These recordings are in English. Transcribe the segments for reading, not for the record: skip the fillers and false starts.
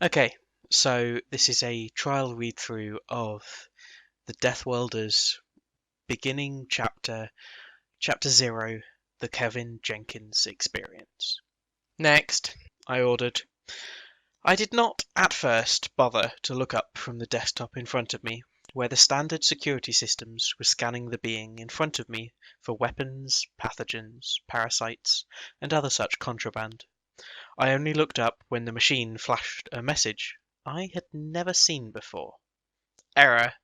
Okay, so this is a trial read-through of the Deathworlders beginning chapter 0, the Kevin Jenkins experience. Next, I ordered. I did not, at first, bother to look up from the desktop in front of me, where the standard security systems were scanning the being in front of me for weapons, pathogens, parasites, and other such contraband. I only looked up when the machine flashed a message I had never seen before. Error.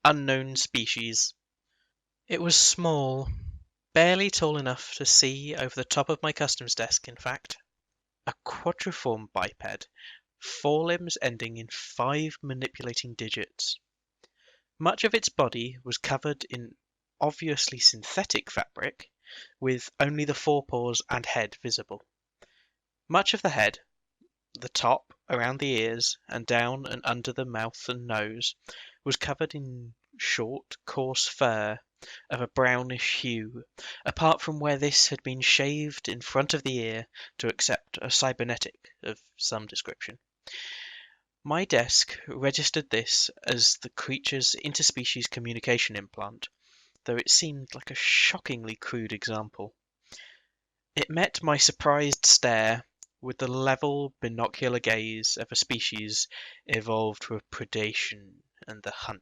Unknown species. It was small, barely tall enough to see over the top of my customs desk, in fact. A quadriform biped, forelimbs ending in 5 manipulating digits. Much of its body was covered in obviously synthetic fabric, with only the forepaws and head visible. Much of the head, the top, around the ears, and down and under the mouth and nose, was covered in short, coarse fur of a brownish hue, apart from where this had been shaved in front of the ear to accept a cybernetic of some description. My desk registered this as the creature's interspecies communication implant, though it seemed like a shockingly crude example. It met my surprised stare with the level binocular gaze of a species evolved for predation and the hunt.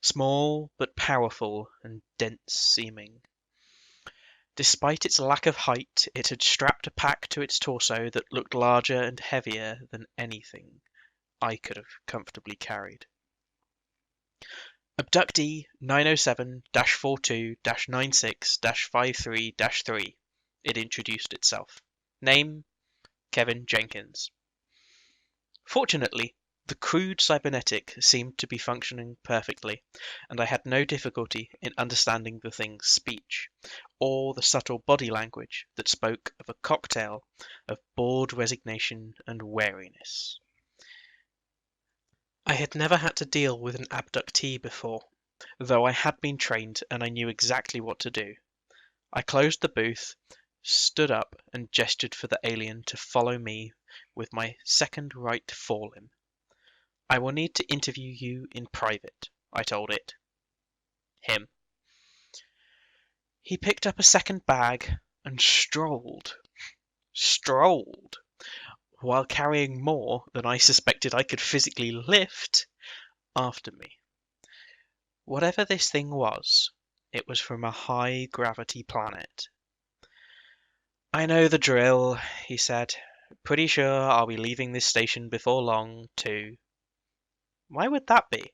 Small but powerful and dense seeming. Despite its lack of height, it had strapped a pack to its torso that looked larger and heavier than anything I could have comfortably carried. Abductee 907-42-96-53-3, it introduced itself. Name, Kevin Jenkins. Fortunately, the crude cybernetic seemed to be functioning perfectly, and I had no difficulty in understanding the thing's speech, or the subtle body language that spoke of a cocktail of bored resignation and wariness. I had never had to deal with an abductee before, though I had been trained and I knew exactly what to do. I closed the booth, stood up, and gestured for the alien to follow me with my second right forelimb. I will need to interview you in private, I told it. Him. He picked up a second bag and strolled, while carrying more than I suspected I could physically lift, after me. Whatever this thing was, it was from a high-gravity planet. I know the drill, he said. Pretty sure I'll be leaving this station before long, too. Why would that be?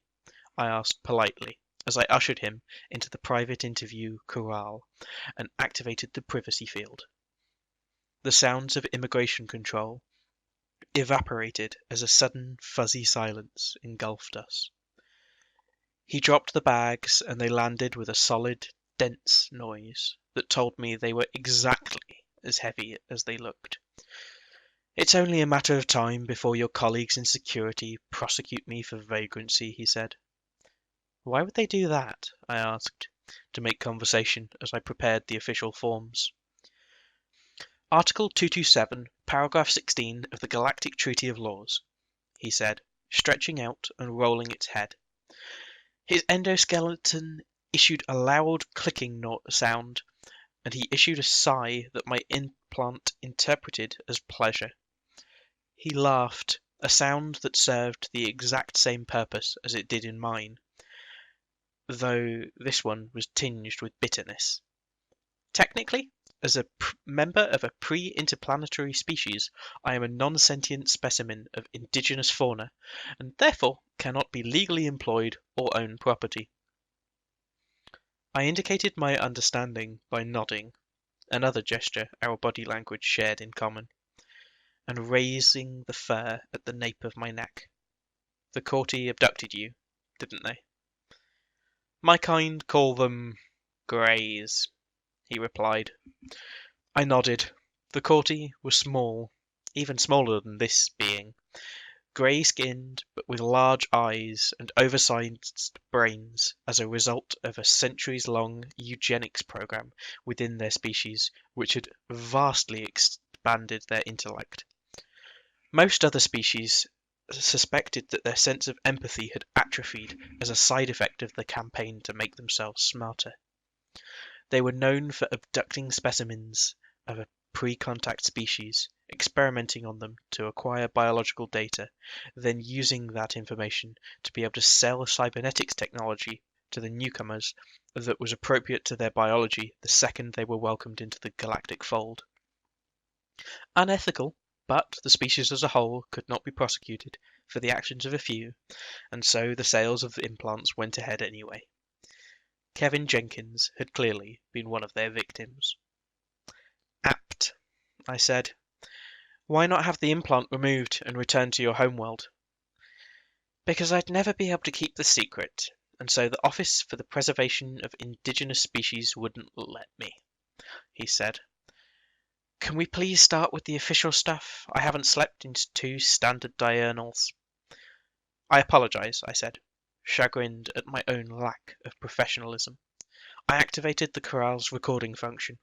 I asked politely, as I ushered him into the private interview corral and activated the privacy field. The sounds of immigration control evaporated as a sudden fuzzy silence engulfed us. He dropped the bags and they landed with a solid, dense noise that told me they were exactly as heavy as they looked. It's only a matter of time before your colleagues in security prosecute me for vagrancy, he said. Why would they do that? I asked, to make conversation as I prepared the official forms. Article 227, paragraph 16 of the Galactic Treaty of Laws, he said, stretching out and rolling its head. His endoskeleton issued a loud clicking sound, and he issued a sigh that my implant interpreted as pleasure. He laughed, a sound that served the exact same purpose as it did in mine, though this one was tinged with bitterness. Technically, as a member of a pre-interplanetary species, I am a non-sentient specimen of indigenous fauna, and therefore cannot be legally employed or own property. I indicated my understanding by nodding, another gesture our body language shared in common, and raising the fur at the nape of my neck. The courtie abducted you, didn't they? My kind call them greys, he replied. I nodded. The courtie was small, even smaller than this being, grey-skinned but with large eyes and oversized brains as a result of a centuries-long eugenics program within their species which had vastly expanded their intellect. Most other species suspected that their sense of empathy had atrophied as a side effect of the campaign to make themselves smarter. They were known for abducting specimens of a pre-contact species, experimenting on them to acquire biological data, then using that information to be able to sell cybernetics technology to the newcomers that was appropriate to their biology the second they were welcomed into the galactic fold. Unethical, but the species as a whole could not be prosecuted for the actions of a few, and so the sales of the implants went ahead anyway. Kevin Jenkins had clearly been one of their victims. Apt, I said. Why not have the implant removed and returned to your homeworld? Because I'd never be able to keep the secret, and so the Office for the Preservation of Indigenous Species wouldn't let me, he said. Can we please start with the official stuff? I haven't slept in 2 standard diurnals. I apologize, I said, chagrined at my own lack of professionalism. I activated the corral's recording function.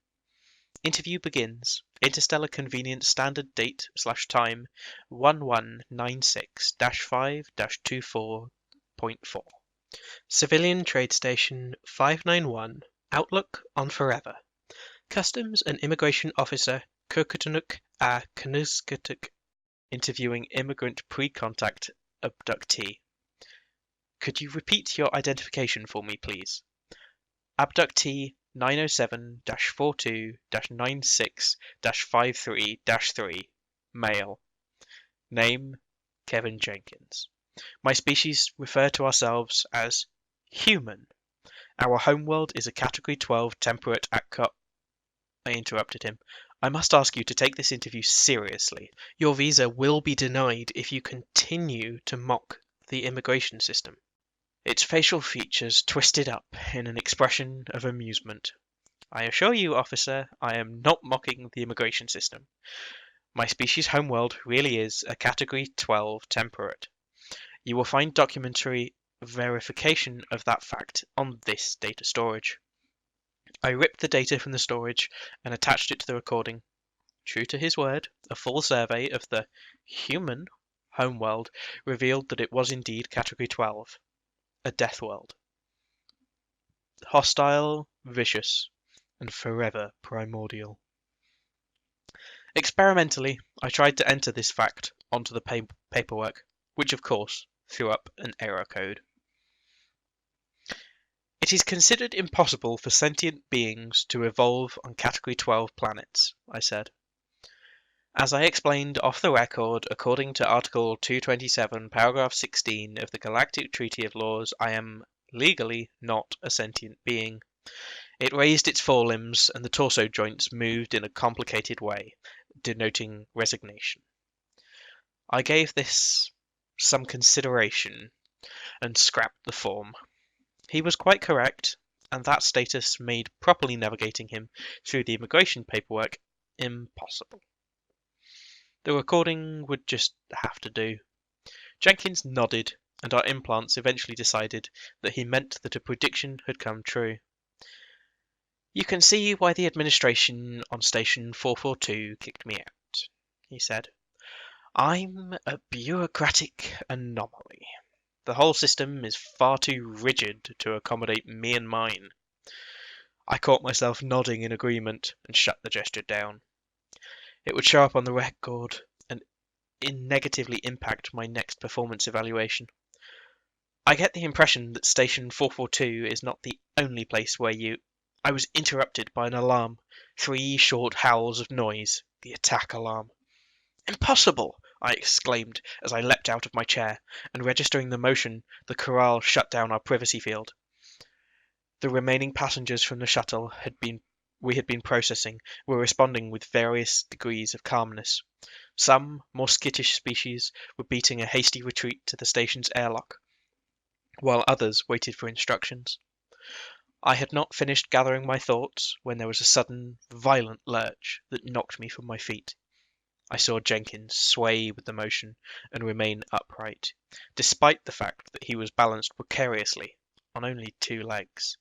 Interview begins. Interstellar Convenience Standard Date / Time 1196-5-24.4. Civilian Trade Station 591. Outlook on Forever. Customs and Immigration Officer Kurkutunuk A. Knuzkutuk interviewing immigrant pre-contact abductee. Could you repeat your identification for me, please? Abductee 907-42-96-53-3, male. Name, Kevin Jenkins. My species refer to ourselves as human. Our homeworld is a Category 12 temperate I interrupted him. I must ask you to take this interview seriously. Your visa will be denied if you continue to mock the immigration system. Its facial features twisted up in an expression of amusement. I assure you, officer, I am not mocking the immigration system. My species' homeworld really is a Category 12 temperate. You will find documentary verification of that fact on this data storage. I ripped the data from the storage and attached it to the recording. True to his word, a full survey of the human homeworld revealed that it was indeed Category 12. A death world. Hostile, vicious, and forever primordial. Experimentally, I tried to enter this fact onto the paperwork, which of course threw up an error code. It is considered impossible for sentient beings to evolve on Category 12 planets, I said. As I explained off the record, according to Article 227, Paragraph 16 of the Galactic Treaty of Laws, I am legally not a sentient being. It raised its forelimbs, and the torso joints moved in a complicated way, denoting resignation. I gave this some consideration and scrapped the form. He was quite correct, and that status made properly navigating him through the immigration paperwork impossible. The recording would just have to do. Jenkins nodded, and our implants eventually decided that he meant that a prediction had come true. You can see why the administration on Station 442 kicked me out, he said. I'm a bureaucratic anomaly. The whole system is far too rigid to accommodate me and mine. I caught myself nodding in agreement and shut the gesture down. It would show up on the record and negatively impact my next performance evaluation. I get the impression that Station 442 is not the only place where I was interrupted by an alarm. 3 short howls of noise. The attack alarm. Impossible! I exclaimed as I leapt out of my chair, and registering the motion, the corral shut down our privacy field. The remaining passengers from the shuttle we had been processing were responding with various degrees of calmness. Some, more skittish species, were beating a hasty retreat to the station's airlock, while others waited for instructions. I had not finished gathering my thoughts when there was a sudden, violent lurch that knocked me from my feet. I saw Jenkins sway with the motion and remain upright, despite the fact that he was balanced precariously on only 2 legs.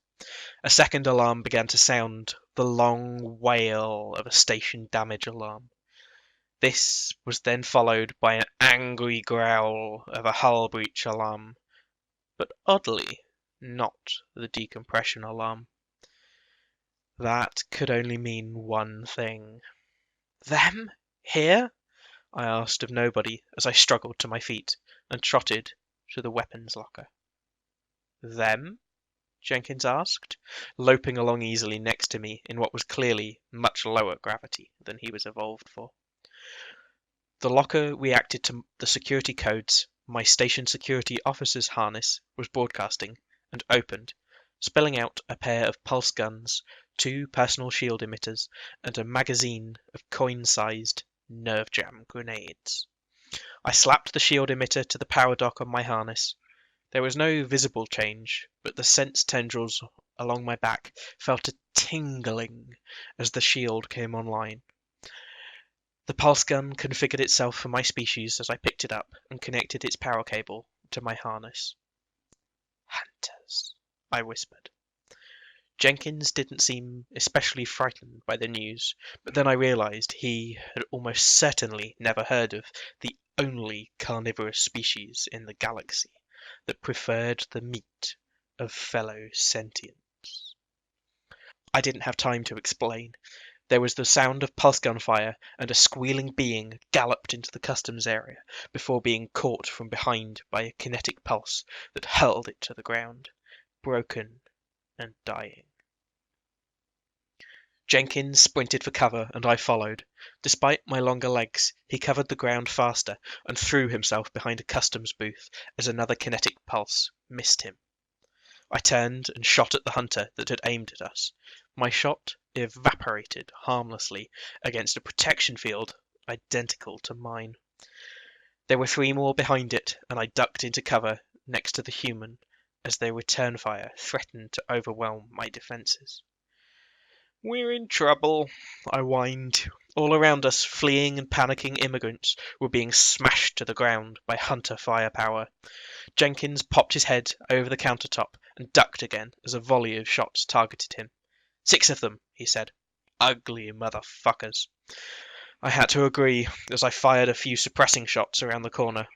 A second alarm began to sound, the long wail of a station damage alarm. This was then followed by an angry growl of a hull breach alarm, but oddly, not the decompression alarm. That could only mean one thing. Them? Here? I asked of nobody as I struggled to my feet and trotted to the weapons locker. Them? Jenkins asked, loping along easily next to me in what was clearly much lower gravity than he was evolved for. The locker reacted to the security codes my station security officer's harness was broadcasting and opened, spelling out a pair of pulse guns, 2 personal shield emitters, and a magazine of coin-sized nerve jam grenades. I slapped the shield emitter to the power dock on my harness. There was no visible change, but the sense tendrils along my back felt a tingling as the shield came online. The pulse gun configured itself for my species as I picked it up and connected its power cable to my harness. Hunters, I whispered. Jenkins didn't seem especially frightened by the news, but then I realized he had almost certainly never heard of the only carnivorous species in the galaxy that preferred the meat of fellow sentients. I didn't have time to explain. There was the sound of pulse gun fire, and a squealing being galloped into the customs area before being caught from behind by a kinetic pulse that hurled it to the ground, broken and dying. Jenkins sprinted for cover, and I followed. Despite my longer legs, he covered the ground faster and threw himself behind a customs booth as another kinetic pulse missed him. I turned and shot at the hunter that had aimed at us. My shot evaporated harmlessly against a protection field identical to mine. There were 3 more behind it, and I ducked into cover next to the human as their return fire threatened to overwhelm my defenses. "We're in trouble," I whined. All around us, fleeing and panicking immigrants were being smashed to the ground by hunter firepower. Jenkins popped his head over the countertop and ducked again as a volley of shots targeted him. 6 of them, he said. Ugly motherfuckers. I had to agree as I fired a few suppressing shots around the corner.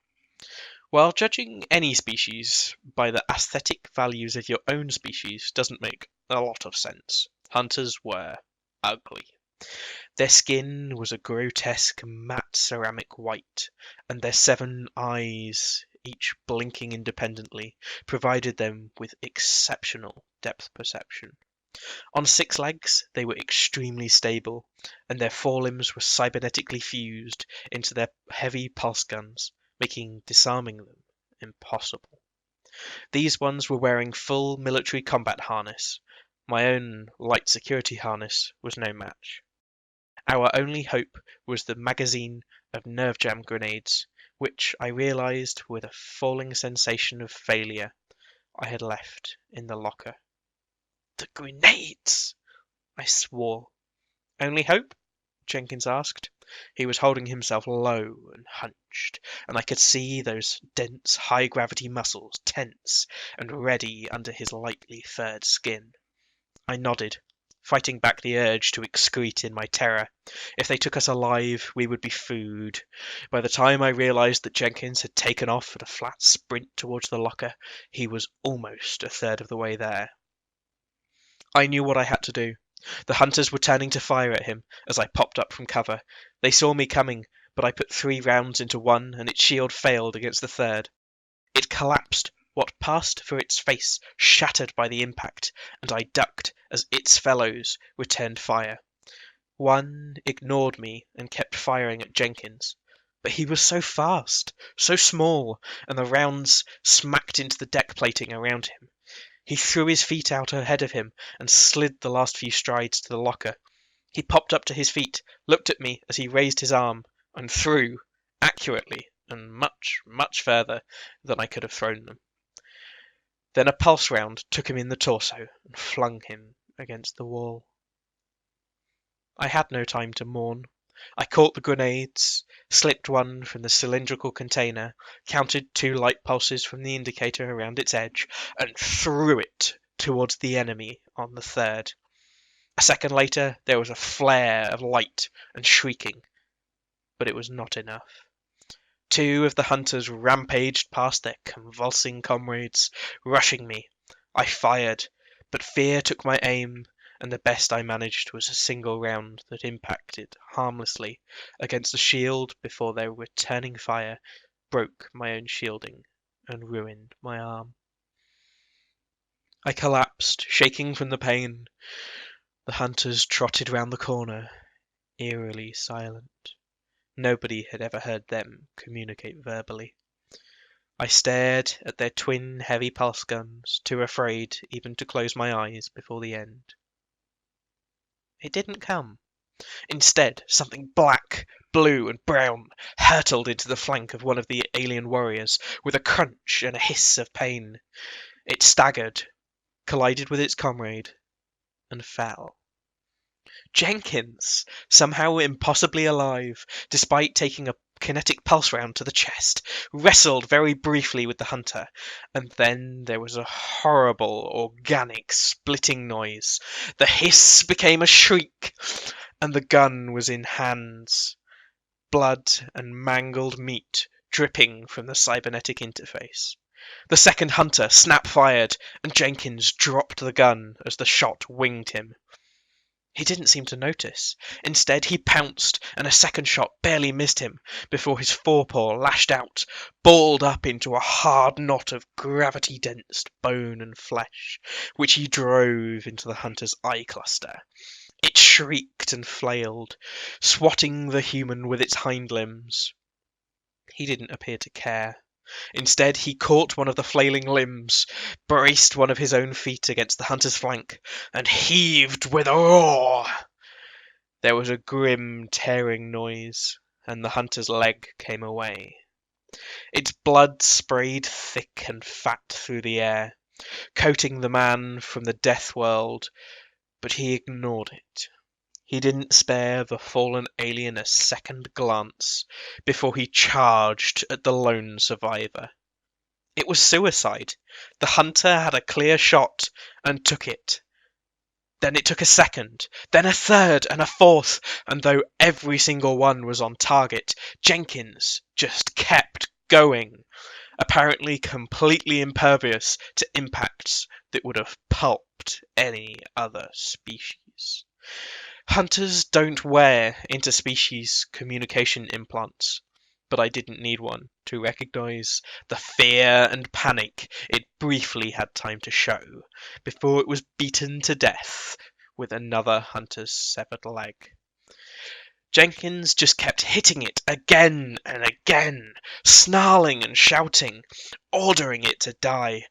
While judging any species by the aesthetic values of your own species doesn't make a lot of sense, hunters were ugly. Their skin was a grotesque matte ceramic white, and their 7 eyes, each blinking independently, provided them with exceptional depth perception. On 6 legs, they were extremely stable, and their forelimbs were cybernetically fused into their heavy pulse guns, making disarming them impossible. These ones were wearing full military combat harness. My own light security harness was no match. Our only hope was the magazine of nerve jam grenades, which I realized with a falling sensation of failure I had left in the locker. The grenades! I swore. Only hope? Jenkins asked. He was holding himself low and hunched, and I could see those dense high-gravity muscles tense and ready under his lightly furred skin. I nodded, fighting back the urge to excrete in my terror. If they took us alive, we would be food. By the time I realized that Jenkins had taken off at a flat sprint towards the locker, he was almost a third of the way there. I knew what I had to do. The hunters were turning to fire at him as I popped up from cover. They saw me coming, but I put 3 rounds into one, and its shield failed against the third. It collapsed, what passed for its face shattered by the impact, and I ducked as its fellows returned fire. One ignored me and kept firing at Jenkins, but he was so fast, so small, and the rounds smacked into the deck plating around him. He threw his feet out ahead of him and slid the last few strides to the locker. He popped up to his feet, looked at me as he raised his arm, and threw, accurately, and much, much further than I could have thrown them. Then a pulse round took him in the torso and flung him against the wall. I had no time to mourn. I caught the grenades, slipped one from the cylindrical container, counted 2 light pulses from the indicator around its edge, and threw it towards the enemy on the third. A second later, there was a flare of light and shrieking. but it was not enough. Two of the hunters rampaged past their convulsing comrades, rushing me. I fired, but fear took my aim, and the best I managed was a single round that impacted harmlessly against the shield before their returning fire broke my own shielding and ruined my arm. I collapsed, shaking from the pain. The hunters trotted round the corner, eerily silent. Nobody had ever heard them communicate verbally. I stared at their twin heavy pulse guns, too afraid even to close my eyes before the end. It didn't come. Instead, something black, blue, and brown hurtled into the flank of one of the alien warriors with a crunch and a hiss of pain. It staggered, collided with its comrade, and fell. Jenkins, somehow impossibly alive, despite taking a kinetic pulse round to the chest, wrestled very briefly with the hunter, and then there was a horrible, organic, splitting noise. The hiss became a shriek, and the gun was in hands. Blood and mangled meat dripping from the cybernetic interface. The second hunter snap-fired, and Jenkins dropped the gun as the shot winged him. He didn't seem to notice. Instead, he pounced, and a second shot barely missed him before his forepaw lashed out, balled up into a hard knot of gravity-densed bone and flesh, which he drove into the hunter's eye cluster. It shrieked and flailed, swatting the human with its hind limbs. He didn't appear to care. Instead, he caught one of the flailing limbs, braced one of his own feet against the hunter's flank, and heaved with a roar. There was a grim, tearing noise, and the hunter's leg came away. Its blood sprayed thick and fat through the air, coating the man from the death world, but he ignored it. He didn't spare the fallen alien a second glance before he charged at the lone survivor. It was suicide. The hunter had a clear shot and took it. Then it took a second, then a third and a fourth, and though every single one was on target, Jenkins just kept going, apparently completely impervious to impacts that would have pulped any other species. Hunters don't wear interspecies communication implants, but I didn't need one to recognize the fear and panic it briefly had time to show before it was beaten to death with another hunter's severed leg. Jenkins just kept hitting it again and again, snarling and shouting, ordering it to die,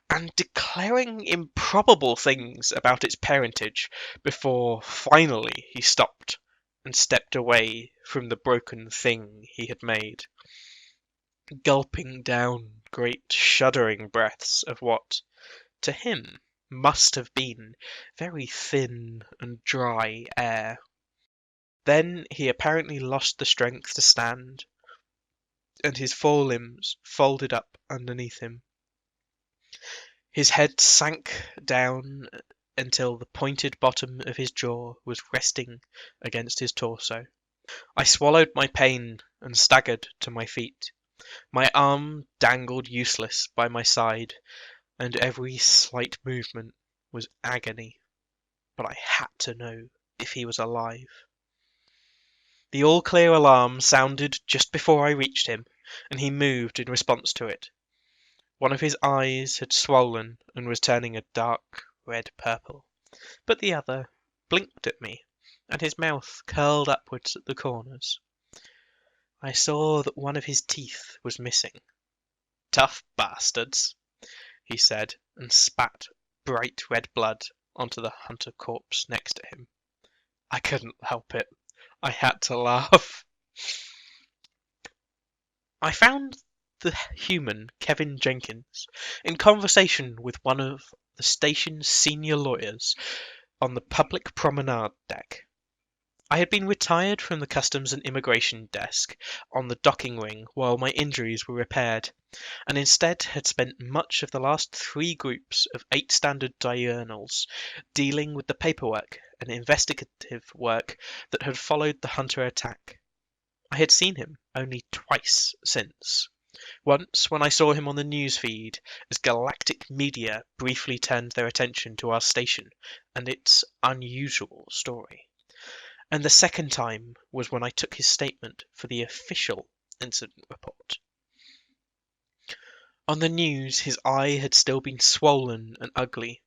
and declaring improbable things about its parentage before finally he stopped and stepped away from the broken thing he had made, gulping down great shuddering breaths of what, to him, must have been very thin and dry air. Then he apparently lost the strength to stand, and his forelimbs folded up underneath him. His head sank down until the pointed bottom of his jaw was resting against his torso. I swallowed my pain and staggered to my feet. My arm dangled useless by my side, and every slight movement was agony. But I had to know if he was alive. The all-clear alarm sounded just before I reached him, and he moved in response to it. One of his eyes had swollen and was turning a dark red-purple, but the other blinked at me, and his mouth curled upwards at the corners. I saw that one of his teeth was missing. "Tough bastards," he said, and spat bright red blood onto the hunter corpse next to him. I couldn't help it. I had to laugh. I found the human Kevin Jenkins in conversation with one of the station's senior lawyers on the public promenade deck. I had been retired from the customs and immigration desk on the docking ring while my injuries were repaired, and instead had spent much of the last 3 groups of 8 standard diurnals dealing with the paperwork and investigative work that had followed the hunter attack. I had seen him only twice since. Once when I saw him on the news feed as galactic media briefly turned their attention to our station and its unusual story. And the second time was when I took his statement for the official incident report. On the news, his eye had still been swollen and ugly.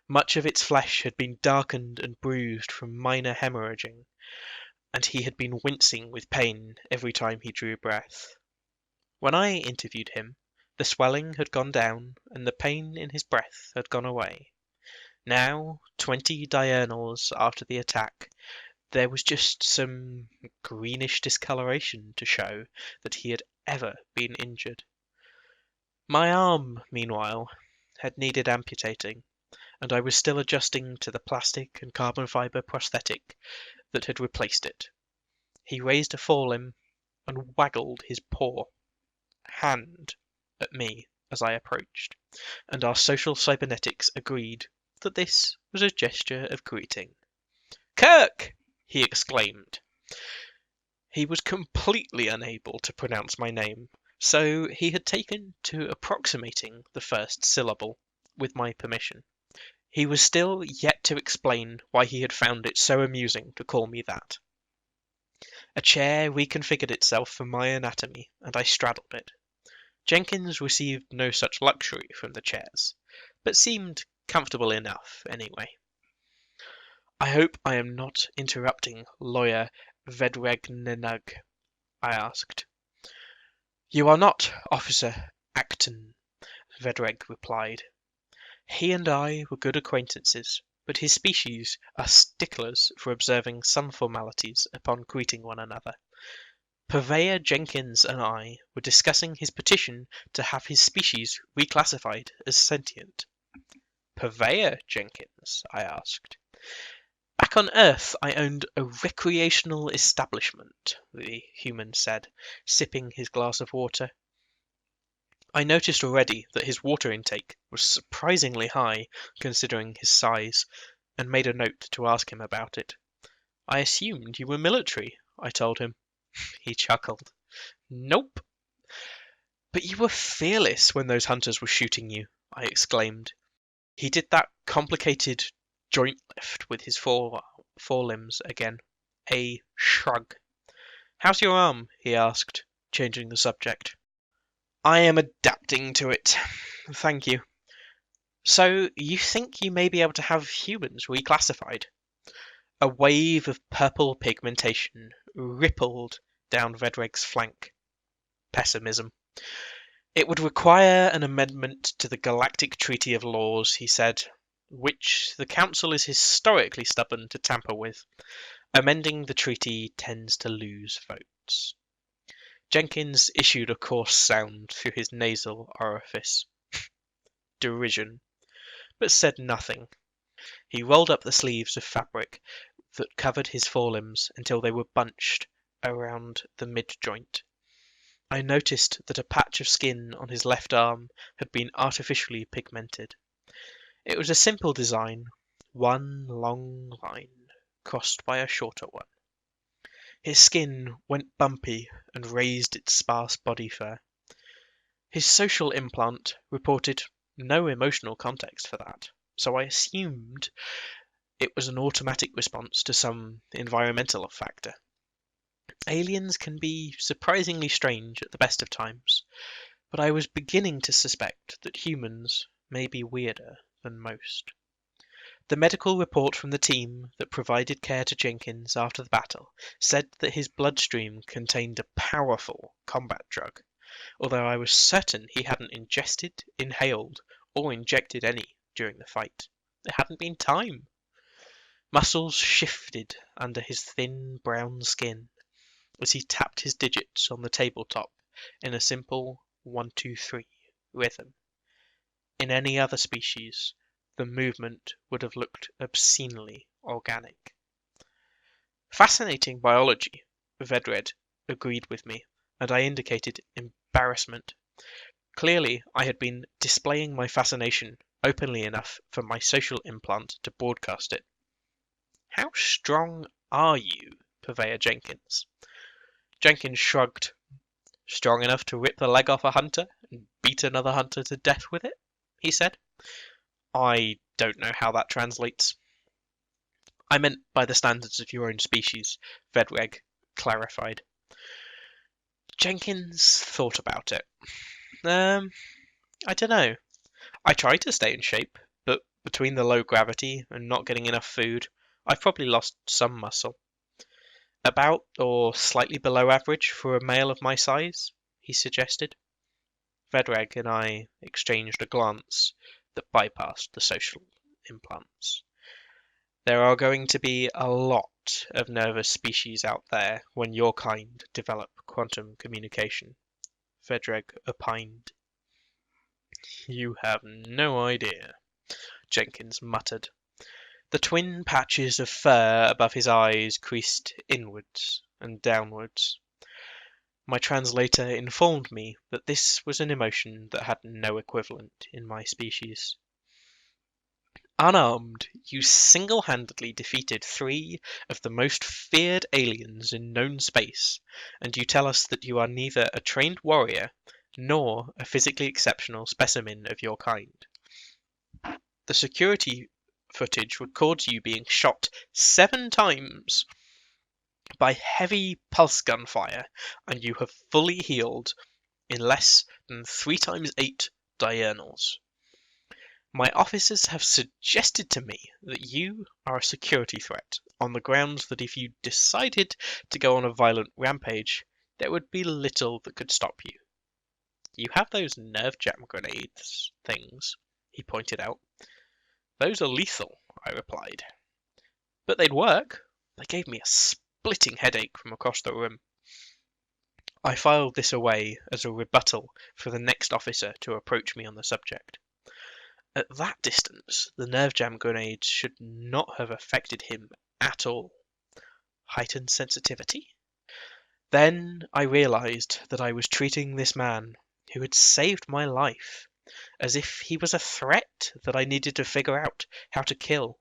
Much of its flesh had been darkened and bruised from minor hemorrhaging, and he had been wincing with pain every time he drew breath. When I interviewed him, the swelling had gone down and the pain in his breath had gone away. Now, 20 diurnals after the attack, there was just some greenish discoloration to show that he had ever been injured. My arm, meanwhile, had needed amputating, and I was still adjusting to the plastic and carbon fibre prosthetic that had replaced it. He raised a forelimb and waggled his paw hand at me as I approached, and our social cybernetics agreed that this was a gesture of greeting. "Kirk!" he exclaimed. He was completely unable to pronounce my name, so he had taken to approximating the first syllable, with my permission. He was still yet to explain why he had found it so amusing to call me that. A chair reconfigured itself for my anatomy, and I straddled it. Jenkins received no such luxury from the chairs, but seemed comfortable enough anyway. "I hope I am not interrupting Lawyer Vedregnenug," I asked. "You are not, Officer Acton," Vedreg replied. He and I were good acquaintances, but his species are sticklers for observing some formalities upon greeting one another. Purveyor Jenkins and I were discussing his petition to have his species reclassified as sentient. "Purveyor Jenkins?" I asked. "Back on Earth I owned a recreational establishment," the human said, sipping his glass of water. I noticed already that his water intake was surprisingly high considering his size, and made a note to ask him about it. "I assumed you were military," I told him. He chuckled. "Nope." "But you were fearless when those hunters were shooting you," I exclaimed. He did that complicated joint lift with his forelimbs again. A shrug. "How's your arm?" he asked, changing the subject. "I am adapting to it. Thank you. So, you think you may be able to have humans reclassified?" A wave of purple pigmentation rippled down Vedreg's flank. Pessimism. "It would require an amendment to the Galactic Treaty of Laws," he said, "which the Council is historically stubborn to tamper with. Amending the treaty tends to lose votes." Jenkins issued a coarse sound through his nasal orifice. Derision. But said nothing. He rolled up the sleeves of fabric that covered his forelimbs until they were bunched around the mid-joint. I noticed that a patch of skin on his left arm had been artificially pigmented. It was a simple design, one long line crossed by a shorter one. His skin went bumpy and raised its sparse body fur. His social implant reported no emotional context for that, so I assumed it was an automatic response to some environmental factor. Aliens can be surprisingly strange at the best of times, but I was beginning to suspect that humans may be weirder than most. The medical report from the team that provided care to Jenkins after the battle said that his bloodstream contained a powerful combat drug, although I was certain he hadn't ingested, inhaled, or injected any during the fight. There hadn't been time. Muscles shifted under his thin brown skin as he tapped his digits on the tabletop in a simple 1-2-3 rhythm. In any other species, the movement would have looked obscenely organic. "Fascinating biology," Vedred agreed with me, and I indicated embarrassment. Clearly, I had been displaying my fascination openly enough for my social implant to broadcast it. "How strong are you, Purveyor Jenkins?" Jenkins shrugged. Strong enough to rip the leg off a hunter and beat another hunter to death with it, he said. I don't know how that translates. I meant by the standards of your own species, Vedreg clarified. Jenkins thought about it. I don't know. I try to stay in shape, but between the low gravity and not getting enough food, I've probably lost some muscle. About or slightly below average for a male of my size, he suggested. Vedreg and I exchanged a glance that bypassed the social implants. There are going to be a lot of nervous species out there when your kind develop quantum communication, Vedreg opined. You have no idea, Jenkins muttered. The twin patches of fur above his eyes creased inwards and downwards. My translator informed me that this was an emotion that had no equivalent in my species. Unarmed, you single-handedly defeated 3 of the most feared aliens in known space, and you tell us that you are neither a trained warrior nor a physically exceptional specimen of your kind. The security footage records you being shot 7 times by heavy pulse gun fire, and you have fully healed in less than 3 times 8 diurnals. My officers have suggested to me that you are a security threat on the grounds that if you decided to go on a violent rampage, there would be little that could stop you. You have those nerve jam grenades things, he pointed out. Those are lethal, I replied. But they'd work. They gave me a splitting headache from across the room. I filed this away as a rebuttal for the next officer to approach me on the subject. At that distance, the nerve jam grenades should not have affected him at all. Heightened sensitivity? Then I realized that I was treating this man, who had saved my life, as if he was a threat that I needed to figure out how to kill,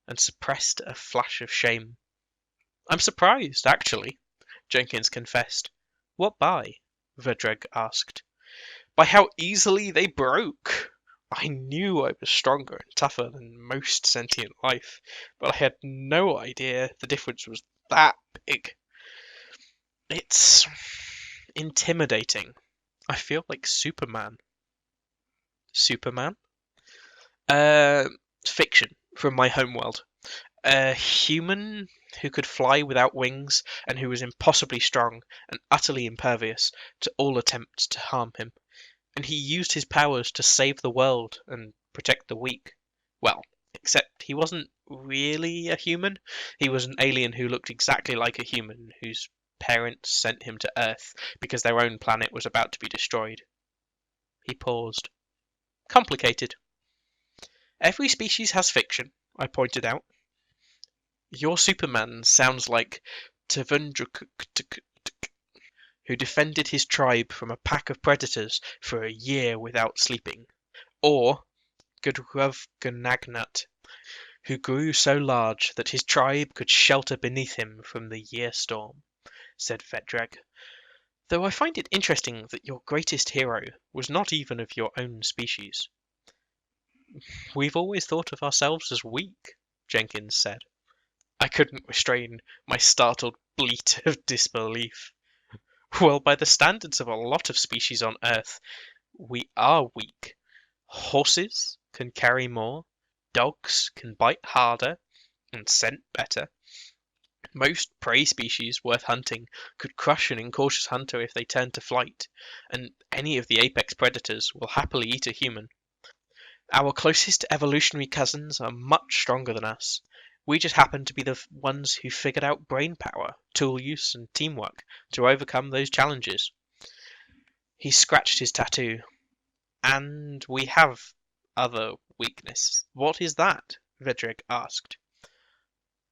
and suppressed a flash of shame. I'm surprised, actually, Jenkins confessed. What by? Vedreg asked. By how easily they broke. I knew I was stronger and tougher than most sentient life, but I had no idea the difference was that big. It's intimidating. I feel like Superman. Superman? Fiction from my homeworld. A human who could fly without wings and who was impossibly strong and utterly impervious to all attempts to harm him. And he used his powers to save the world and protect the weak. Well, except he wasn't really a human. He was an alien who looked exactly like a human, whose parents sent him to Earth because their own planet was about to be destroyed. He paused. Complicated. Every species has fiction, I pointed out. Your Superman sounds like Tvundruk, who defended his tribe from a pack of predators for a year without sleeping. Or Gudruvganagnat, who grew so large that his tribe could shelter beneath him from the year storm, said Vedreg. Though I find it interesting that your greatest hero was not even of your own species. We've always thought of ourselves as weak, Jenkins said. I couldn't restrain my startled bleat of disbelief. Well, by the standards of a lot of species on Earth, we are weak. Horses can carry more, dogs can bite harder and scent better. Most prey species worth hunting could crush an incautious hunter if they turned to flight, and any of the apex predators will happily eat a human. Our closest evolutionary cousins are much stronger than us. We just happen to be the ones who figured out brain power, tool use, and teamwork to overcome those challenges. He scratched his tattoo. And we have other weakness. What is that? Vedreg asked.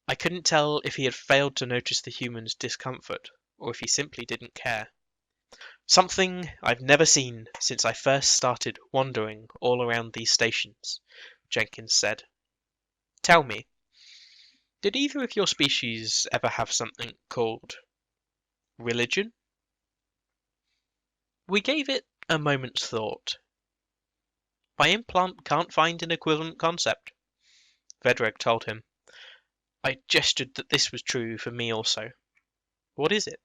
I couldn't tell if he had failed to notice the human's discomfort, or if he simply didn't care. Something I've never seen since I first started wandering all around these stations, Jenkins said. Tell me, did either of your species ever have something called Religion? We gave it a moment's thought. My implant can't find an equivalent concept, Vedreg told him. I gestured that this was true for me also. What is it?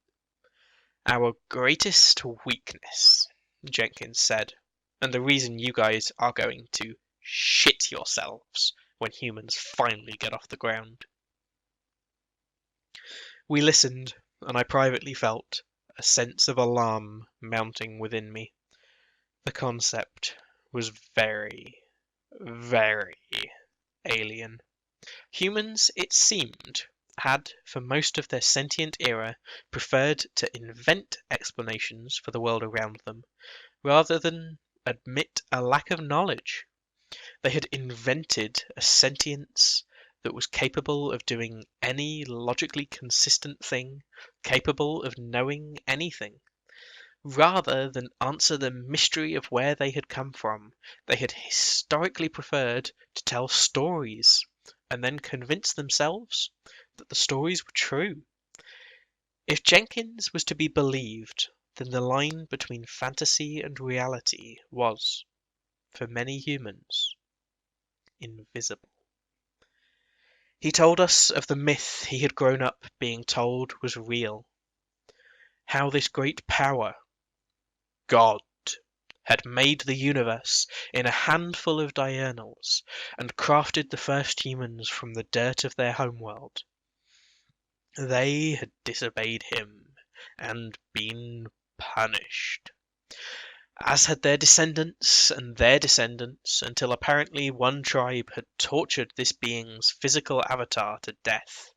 Our greatest weakness, Jenkins said, and the reason you guys are going to shit yourselves when humans finally get off the ground. We listened, and I privately felt a sense of alarm mounting within me. The concept was very, very alien. Humans, it seemed, had, for most of their sentient era, preferred to invent explanations for the world around them, rather than admit a lack of knowledge. They had invented a sentience that was capable of doing any logically consistent thing, capable of knowing anything. Rather than answer the mystery of where they had come from, they had historically preferred to tell stories and then convince themselves that the stories were true. If Jenkins was to be believed, then the line between fantasy and reality was, for many humans, invisible. He told us of the myth he had grown up being told was real. How this great power, God, had made the universe in a handful of diurnals and crafted the first humans from the dirt of their homeworld. They had disobeyed him and been punished, as had their descendants and their descendants, until apparently one tribe had tortured this being's physical avatar to death.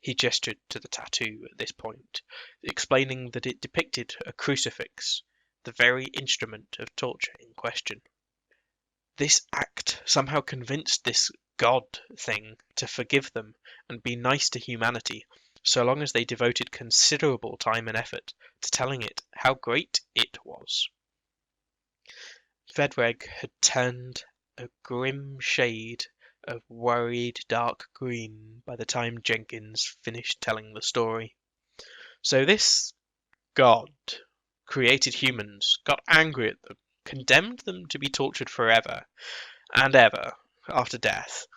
He gestured to the tattoo at this point, explaining that it depicted a crucifix, the very instrument of torture in question. This act somehow convinced this God thing to forgive them and be nice to humanity, so long as they devoted considerable time and effort to telling it how great it was. Vedreg had turned a grim shade of worried dark green by the time Jenkins finished telling the story. So this God created humans, got angry at them, condemned them to be tortured forever and ever after death,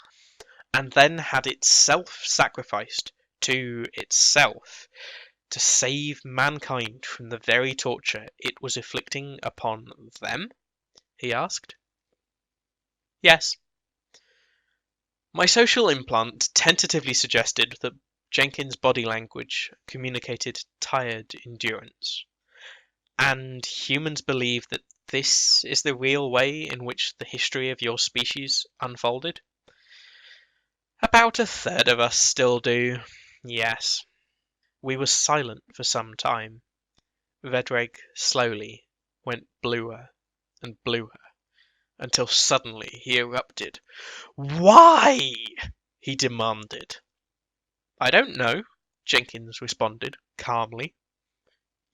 and then had itself sacrificed to itself to save mankind from the very torture it was inflicting upon them? He asked. Yes. My social implant tentatively suggested that Jenkins' body language communicated tired endurance. And humans believe that this is the real way in which the history of your species unfolded? About a third of us still do, yes. We were silent for some time. Vedreg slowly went bluer and bluer, until suddenly he erupted. Why? He demanded. I don't know, Jenkins responded calmly.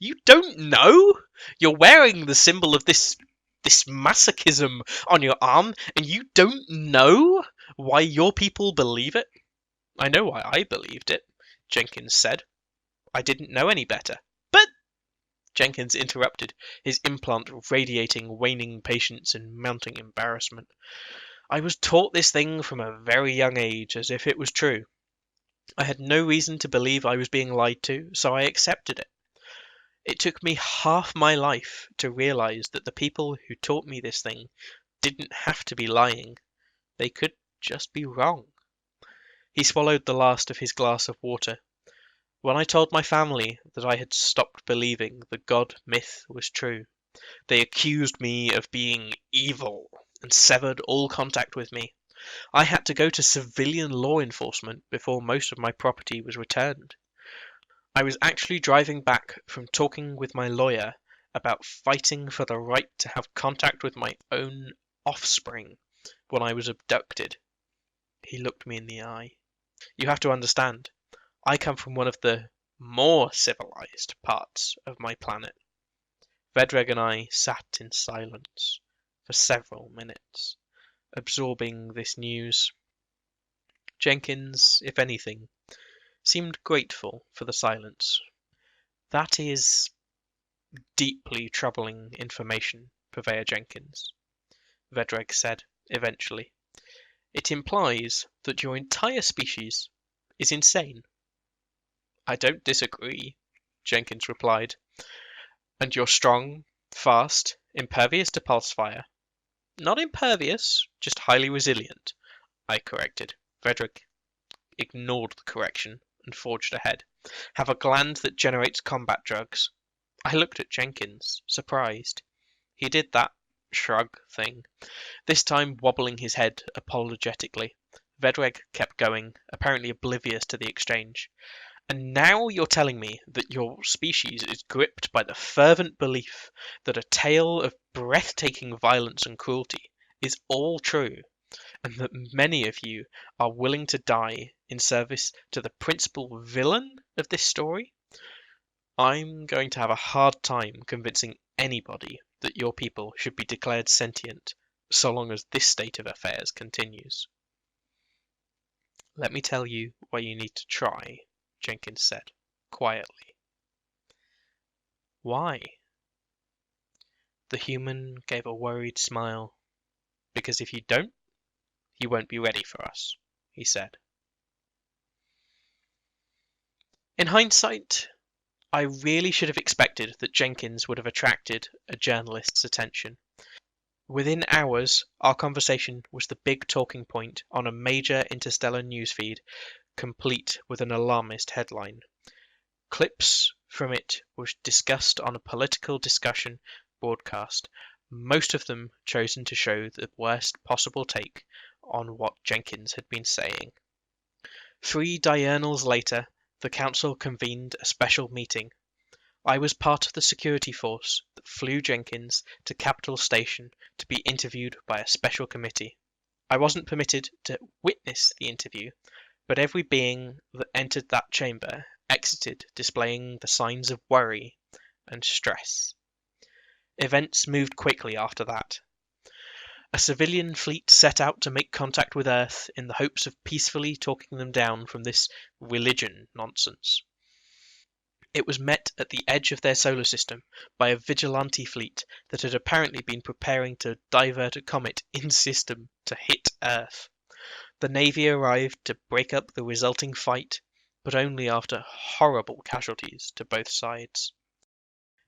You don't know? You're wearing the symbol of this masochism on your arm, and you don't know why your people believe it? I know why I believed it, Jenkins said. I didn't know any better. But, Jenkins interrupted, his implant radiating waning patience and mounting embarrassment. I was taught this thing from a very young age as if it was true. I had no reason to believe I was being lied to, so I accepted it. It took me half my life to realize that the people who taught me this thing didn't have to be lying. They could just be wrong. He swallowed the last of his glass of water. When I told my family that I had stopped believing the God myth was true, they accused me of being evil and severed all contact with me. I had to go to civilian law enforcement before most of my property was returned. I was actually driving back from talking with my lawyer about fighting for the right to have contact with my own offspring when I was abducted. He looked me in the eye. You have to understand, I come from one of the more civilized parts of my planet. Vedreg and I sat in silence for several minutes, absorbing this news. Jenkins, if anything, seemed grateful for the silence. That is deeply troubling information, Purveyor Jenkins, Vedreg said eventually. It implies that your entire species is insane. I don't disagree, Jenkins replied. And you're strong, fast, impervious to pulse fire. Not impervious, just highly resilient, I corrected. Vedreg ignored the correction and forged ahead. Have a gland that generates combat drugs. I looked at Jenkins, surprised. He did that shrug thing, this time wobbling his head apologetically. Vedreg kept going, apparently oblivious to the exchange. And now you're telling me that your species is gripped by the fervent belief that a tale of breathtaking violence and cruelty is all true, and that many of you are willing to die in service to the principal villain of this story? I'm going to have a hard time convincing anybody that your people should be declared sentient so long as this state of affairs continues. Let me tell you why you need to try, Jenkins said, quietly. Why? The human gave a worried smile. Because if you don't, you won't be ready for us, he said. In hindsight, I really should have expected that Jenkins would have attracted a journalist's attention. Within hours, our conversation was the big talking point on a major interstellar newsfeed, complete with an alarmist headline. Clips from it were discussed on a political discussion broadcast, most of them chosen to show the worst possible take on what Jenkins had been saying. 3 diurnals later, the council convened a special meeting. I was part of the security force that flew Jenkins to Capital Station to be interviewed by a special committee. I wasn't permitted to witness the interview, but every being that entered that chamber exited displaying the signs of worry and stress. Events moved quickly after that. A civilian fleet set out to make contact with Earth in the hopes of peacefully talking them down from this religion nonsense. It was met at the edge of their solar system by a vigilante fleet that had apparently been preparing to divert a comet in system to hit Earth. The Navy arrived to break up the resulting fight, but only after horrible casualties to both sides.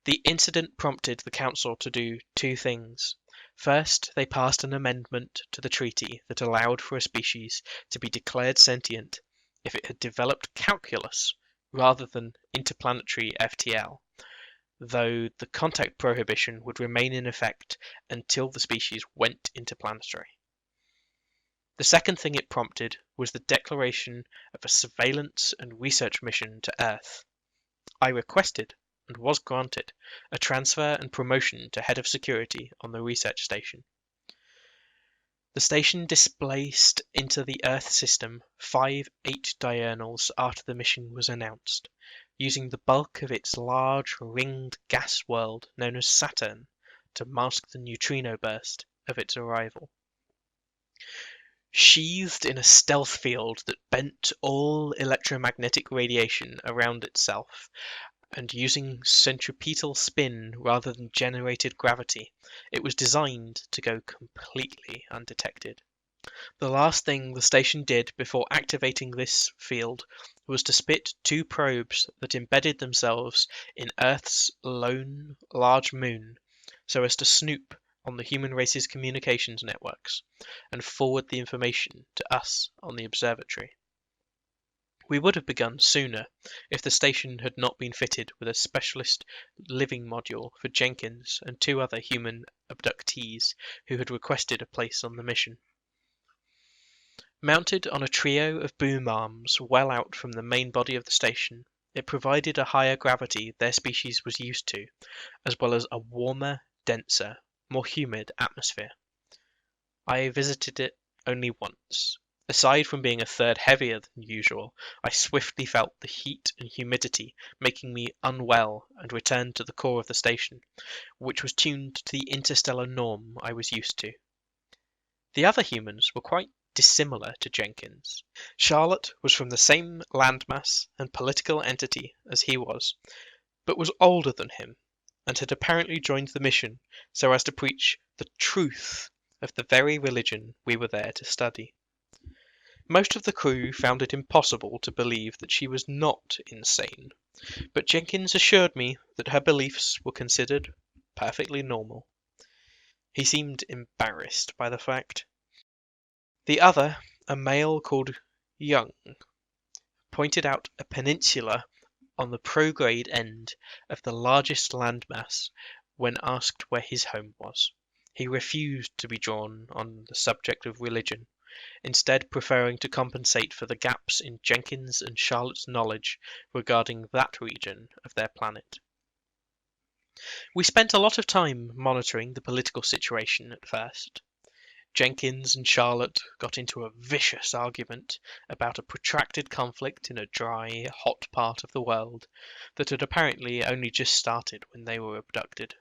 The incident prompted the Council to do 2 things. First, they passed an amendment to the treaty that allowed for a species to be declared sentient if it had developed calculus rather than interplanetary FTL, though the contact prohibition would remain in effect until the species went interplanetary. The second thing it prompted was the declaration of a surveillance and research mission to Earth. I requested, and was granted, a transfer and promotion to head of security on the research station. The station displaced into the Earth system 5 8 diurnals after the mission was announced, using the bulk of its large ringed gas world known as Saturn to mask the neutrino burst of its arrival. Sheathed in a stealth field that bent all electromagnetic radiation around itself, and using centripetal spin rather than generated gravity, it was designed to go completely undetected. The last thing the station did before activating this field was to spit 2 probes that embedded themselves in Earth's lone large moon so as to snoop on the human race's communications networks and forward the information to us on the observatory. We would have begun sooner if the station had not been fitted with a specialist living module for Jenkins and 2 other human abductees who had requested a place on the mission. Mounted on a trio of boom arms well out from the main body of the station, it provided a higher gravity their species was used to, as well as a warmer, denser, more humid atmosphere. I visited it only once. Aside from being a third heavier than usual, I swiftly felt the heat and humidity making me unwell and returned to the core of the station, which was tuned to the interstellar norm I was used to. The other humans were quite dissimilar to Jenkins. Charlotte was from the same landmass and political entity as he was, but was older than him, and had apparently joined the mission so as to preach the truth of the very religion we were there to study. Most of the crew found it impossible to believe that she was not insane, but Jenkins assured me that her beliefs were considered perfectly normal. He seemed embarrassed by the fact. The other, a male called Young, pointed out a peninsula on the prograde end of the largest landmass when asked where his home was. He refused to be drawn on the subject of religion, instead preferring to compensate for the gaps in Jenkins and Charlotte's knowledge regarding that region of their planet. We spent a lot of time monitoring the political situation at first. Jenkins and Charlotte got into a vicious argument about a protracted conflict in a dry, hot part of the world that had apparently only just started when they were abducted.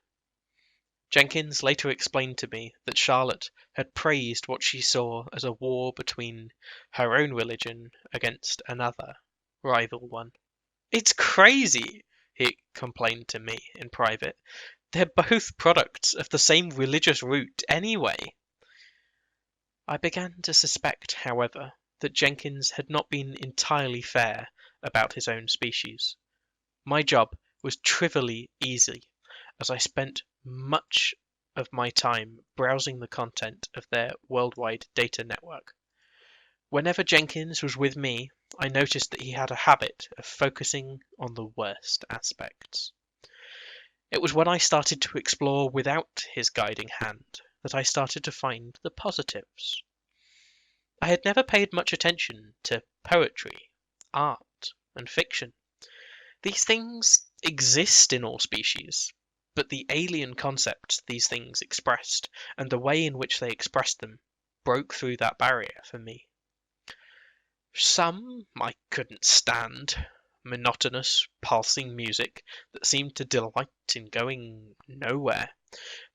Jenkins later explained to me that Charlotte had praised what she saw as a war between her own religion against another, rival one. "It's crazy," he complained to me in private. "They're both products of the same religious root anyway." I began to suspect, however, that Jenkins had not been entirely fair about his own species. My job was trivially easy, as I spent much of my time browsing the content of their worldwide data network. Whenever Jenkins was with me, I noticed that he had a habit of focusing on the worst aspects. It was when I started to explore without his guiding hand that I started to find the positives. I had never paid much attention to poetry, art, and fiction. These things exist in all species, but the alien concepts these things expressed, and the way in which they expressed them, broke through that barrier for me. Some I couldn't stand, monotonous, pulsing music that seemed to delight in going nowhere.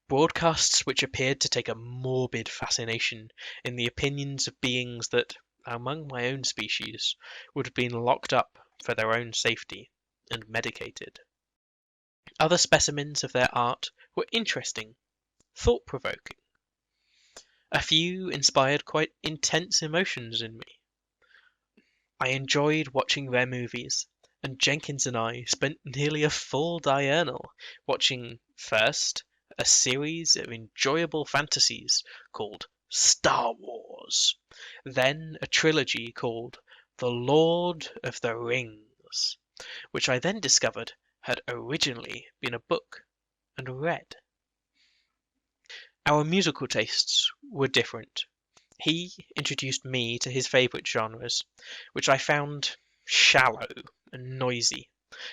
Broadcasts which appeared to take a morbid fascination in the opinions of beings that, among my own species, would have been locked up for their own safety and medicated. Other specimens of their art were interesting, thought-provoking. A few inspired quite intense emotions in me. I enjoyed watching their movies, and Jenkins and I spent nearly a full diurnal watching, first, a series of enjoyable fantasies called Star Wars, then a trilogy called The Lord of the Rings, which I then discovered had originally been a book and read. Our musical tastes were different. He introduced me to his favourite genres, which I found shallow and noisy.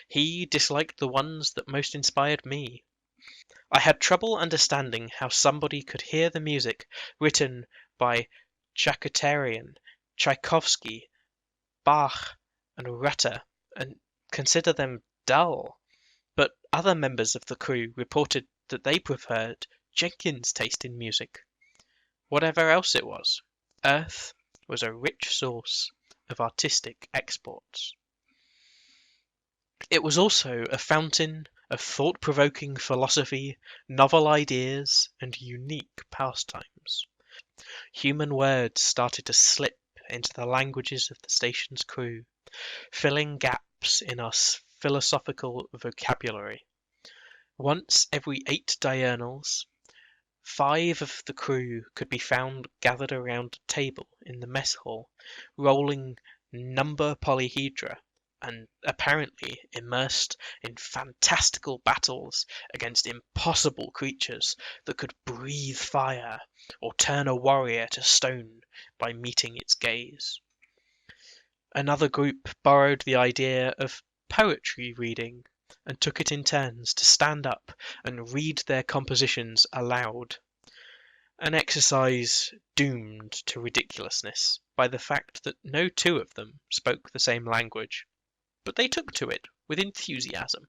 He disliked the ones that most inspired me. I had trouble understanding how somebody could hear the music written by Chakoterian, Tchaikovsky, Bach, and Rutter and consider them dull, but other members of the crew reported that they preferred Jenkins' taste in music. Whatever else it was, Earth was a rich source of artistic exports. It was also a fountain of thought-provoking philosophy, novel ideas, and unique pastimes. Human words started to slip into the languages of the station's crew, filling gaps in our philosophical vocabulary. Once every 8 diurnals, 5 of the crew could be found gathered around a table in the mess hall, rolling number polyhedra, and apparently immersed in fantastical battles against impossible creatures that could breathe fire or turn a warrior to stone by meeting its gaze. Another group borrowed the idea of poetry reading and took it in turns to stand up and read their compositions aloud, an exercise doomed to ridiculousness by the fact that no 2 of them spoke the same language, but they took to it with enthusiasm.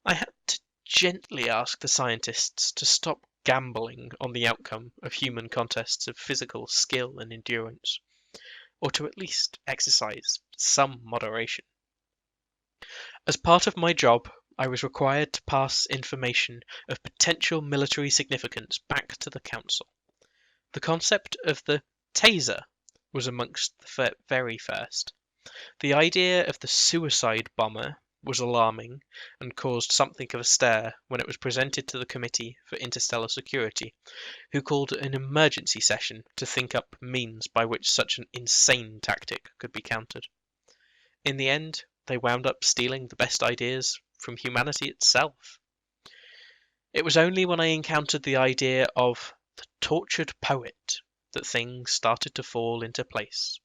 I had to gently ask the scientists to stop gambling on the outcome of human contests of physical skill and endurance, or to at least exercise some moderation. As part of my job, I was required to pass information of potential military significance back to the Council. The concept of the taser was amongst the very first. The idea of the suicide bomber was alarming and caused something of a stir when it was presented to the Committee for Interstellar Security, who called an emergency session to think up means by which such an insane tactic could be countered. In the end, they wound up stealing the best ideas from humanity itself. It was only when I encountered the idea of the tortured poet that things started to fall into place.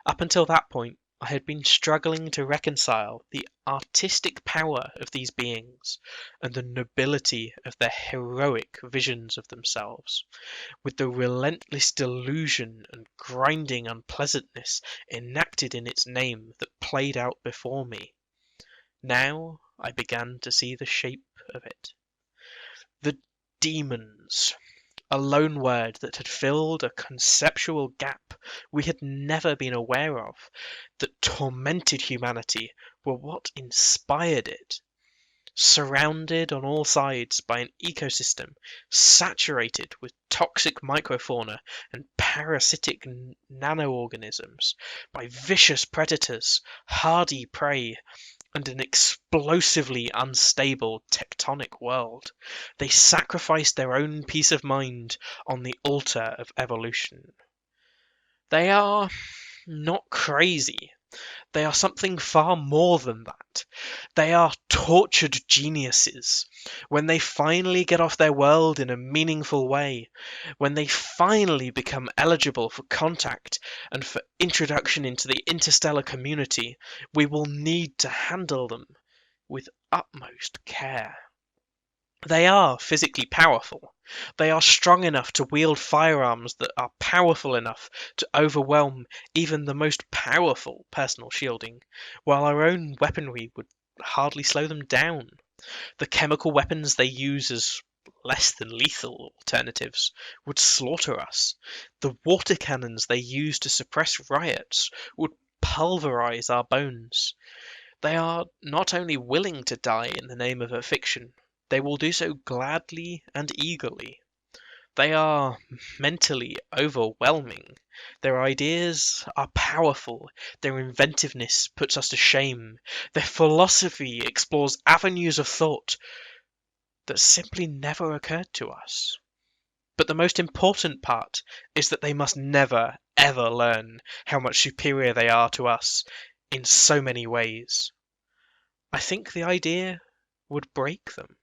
Up until that point, I had been struggling to reconcile the artistic power of these beings and the nobility of their heroic visions of themselves, with the relentless delusion and grinding unpleasantness enacted in its name that played out before me. Now I began to see the shape of it. The demons, a lone word that had filled a conceptual gap we had never been aware of, that tormented humanity, were what inspired it. Surrounded on all sides by an ecosystem saturated with toxic microfauna and parasitic nanoorganisms, by vicious predators, hardy prey, and an explosively unstable tectonic world, they sacrificed their own peace of mind on the altar of evolution. They are not crazy. They are something far more than that. They are tortured geniuses. When they finally get off their world in a meaningful way, when they finally become eligible for contact and for introduction into the interstellar community, we will need to handle them with utmost care. They are physically powerful. They are strong enough to wield firearms that are powerful enough to overwhelm even the most powerful personal shielding, while our own weaponry would hardly slow them down. The chemical weapons they use as less than lethal alternatives would slaughter us. The water cannons they use to suppress riots would pulverize our bones. They are not only willing to die in the name of a fiction, they will do so gladly and eagerly. They are mentally overwhelming. Their ideas are powerful. Their inventiveness puts us to shame. Their philosophy explores avenues of thought that simply never occurred to us. But the most important part is that they must never, ever learn how much superior they are to us in so many ways. I think the idea would break them.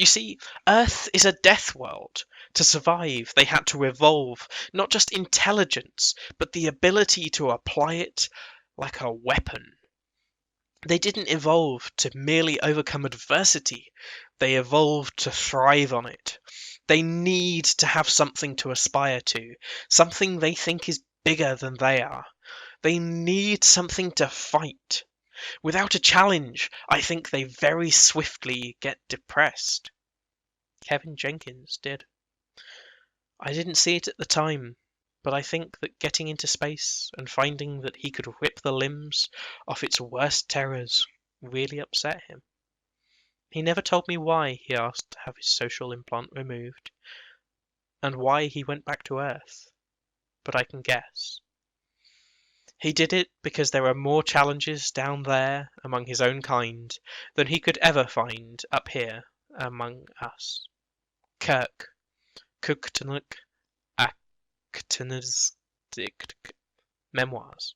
You see, Earth is a death world. To survive, they had to evolve not just intelligence, but the ability to apply it like a weapon. They didn't evolve to merely overcome adversity, they evolved to thrive on it. They need to have something to aspire to, something they think is bigger than they are. They need something to fight. Without a challenge, I think they very swiftly get depressed. Kevin Jenkins did. I didn't see it at the time, but I think that getting into space and finding that he could rip the limbs off its worst terrors really upset him. He never told me why he asked to have his social implant removed, and why he went back to Earth, but I can guess. He did it because there are more challenges down there among his own kind than he could ever find up here among us. Kirk, Cooktanuk, Actinistic Memoirs.